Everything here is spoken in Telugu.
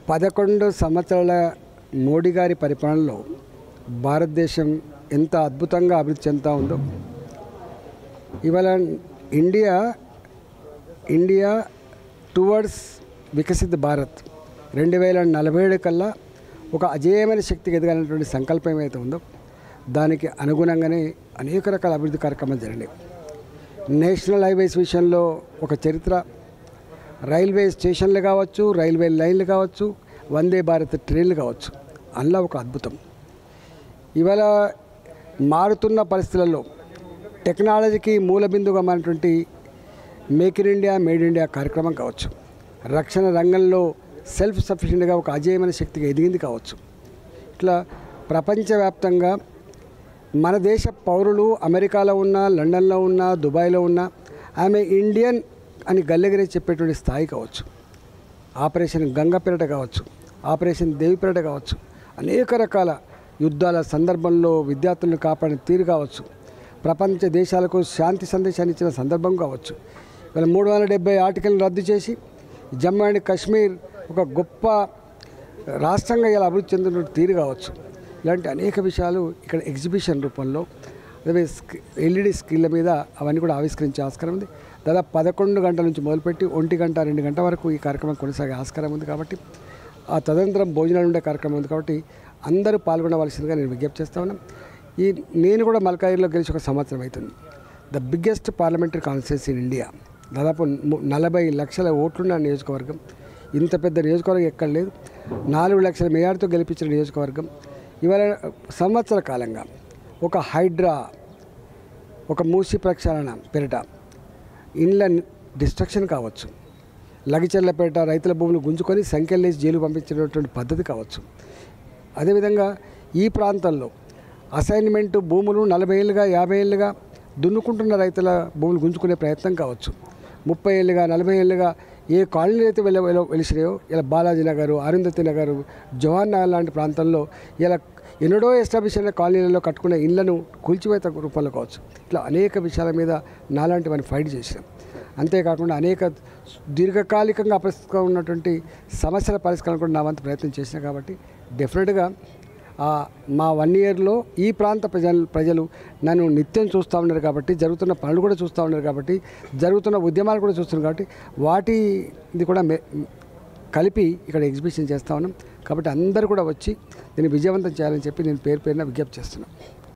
11 సంవత్సరాల మోడీ గారి పరిపాలనలో భారతదేశం ఎంత అద్భుతంగా అభివృద్ధి చెందుతూ ఉందో. ఇవాళ ఇండియా టువర్డ్స్ వికసిత్ భారత్ 2047 కల్లా ఒక అజేయమైన శక్తికి ఎదగాలనేటువంటి సంకల్పం ఏమైతే ఉందో దానికి అనుగుణంగానే అనేక రకాల అభివృద్ధి కార్యక్రమాలు జరిగినాయి. నేషనల్ హైవేస్ విషయంలో ఒక చరిత్ర, రైల్వే స్టేషన్లు కావచ్చు, రైల్వే లైన్లు కావచ్చు, వందే భారత్ ట్రైన్లు కావచ్చు, అందులో ఒక అద్భుతం. ఇవాళ మారుతున్న పరిస్థితులలో టెక్నాలజీకి మూలబిందుగా మారినటువంటి make in India, made in India కార్యక్రమం కావచ్చు, రక్షణ రంగంలో సెల్ఫ్ సఫిషియెంట్గా ఒక అజేయమైన శక్తిగా ఎదిగింది కావచ్చు. ఇట్లా ప్రపంచవ్యాప్తంగా మన దేశ పౌరులు అమెరికాలో ఉన్నా, లండన్లో ఉన్నా, దుబాయ్లో ఉన్నా ఆమె ఇండియన్ అని గల్లెగిరి చెప్పేటువంటి స్థాయి కావచ్చు. ఆపరేషన్ గంగపేరట కావచ్చు, ఆపరేషన్ దేవిపేరట కావచ్చు, అనేక రకాల యుద్ధాల సందర్భంలో విద్యార్థులను కాపాడిన తీరు కావచ్చు, ప్రపంచ దేశాలకు శాంతి సందేశాన్ని ఇచ్చిన సందర్భం కావచ్చు. ఇవాళ 370 ఆర్టికల్ని రద్దు చేసి జమ్మూ అండ్ కాశ్మీర్ ఒక గొప్ప రాష్ట్రంగా ఇలా అభివృద్ధి చెందిన తీరు కావచ్చు. ఇలాంటి అనేక విషయాలు ఇక్కడ ఎగ్జిబిషన్ రూపంలో అదే ఎల్ఈడి స్క్రీన్ల మీద అవన్నీ కూడా ఆవిష్కరించే ఆస్కారం ఉంది. దాదాపు 11 గంటల నుంచి మొదలుపెట్టి 1 గంట 2 గంటల వరకు ఈ కార్యక్రమం కొనసాగే ఆస్కారం ఉంది. కాబట్టి ఆ తదనంతరం భోజనాలు ఉండే కార్యక్రమం ఉంది. కాబట్టి అందరూ పాల్గొనవలసిందిగా నేను విజ్ఞప్తి చేస్తా ఉన్నాను. నేను కూడా మల్కాజ్గిరిలో గెలిచి 1 సంవత్సరం అవుతుంది. The biggest parliamentary constituency in India. దాదాపు 40 లక్షల ఓట్లున్న నియోజకవర్గం. ఇంత పెద్ద నియోజకవర్గం ఎక్కడ లేదు. 4 లక్షల మేయర్తో గెలిపించిన నియోజకవర్గం. ఇవాళ సంవత్సర కాలంగా ఒక హైడ్రా, ఒక మూసి ప్రక్షాళన పేరిట ఇండ్ల డిస్ట్రక్షన్ కావచ్చు, లగిచెర్లపేట రైతుల భూములు గుంజుకొని సంఖ్యలేసి జైలు పంపించినటువంటి పద్ధతి కావచ్చు. అదేవిధంగా ఈ ప్రాంతంలో అసైన్మెంటు భూములు 40 ఏళ్ళుగా 50 ఏళ్ళుగా దున్నుకుంటున్న రైతుల భూములు గుంజుకునే ప్రయత్నం కావచ్చు. 30 ఏళ్ళుగా 40 ఏళ్ళుగా ఏ కాలనీలు అయితే వెలిసినాయో ఇలా బాలాజీ నగర్, అరుంధతి నగర్, జవహర్ నగర్ లాంటి ప్రాంతంలో ఇలా ఎన్నడో ఎస్టాబ్లిష్ అయిన కాలనీలలో కట్టుకునే ఇళ్లను కూల్చివేత రూపంలో కావచ్చు. ఇట్లా అనేక విషయాల మీద నాలాంటి మనం ఫైట్ చేసినాం. అంతేకాకుండా అనేక దీర్ఘకాలికంగా అపరిస్థితిగా ఉన్నటువంటి సమస్యల పరిష్కారం కూడా నా వంతు ప్రయత్నం చేసినా. కాబట్టి డెఫినెట్గా మా 1 ఇయర్లో ఈ ప్రాంత ప్రజలు నన్ను నిత్యం చూస్తూ ఉన్నారు. కాబట్టి జరుగుతున్న పనులు కూడా చూస్తూ ఉన్నారు. కాబట్టి జరుగుతున్న ఉద్యమాలు కూడా చూస్తున్నారు. కాబట్టి వాటిది కూడా కలిపి ఇక్కడ ఎగ్జిబిషన్ చేస్తూ ఉన్నాం. కాబట్టి అందరూ కూడా వచ్చి దీన్ని విజయవంతం చేయాలని చెప్పి నేను పేరున విజ్ఞప్తి చేస్తున్నాను.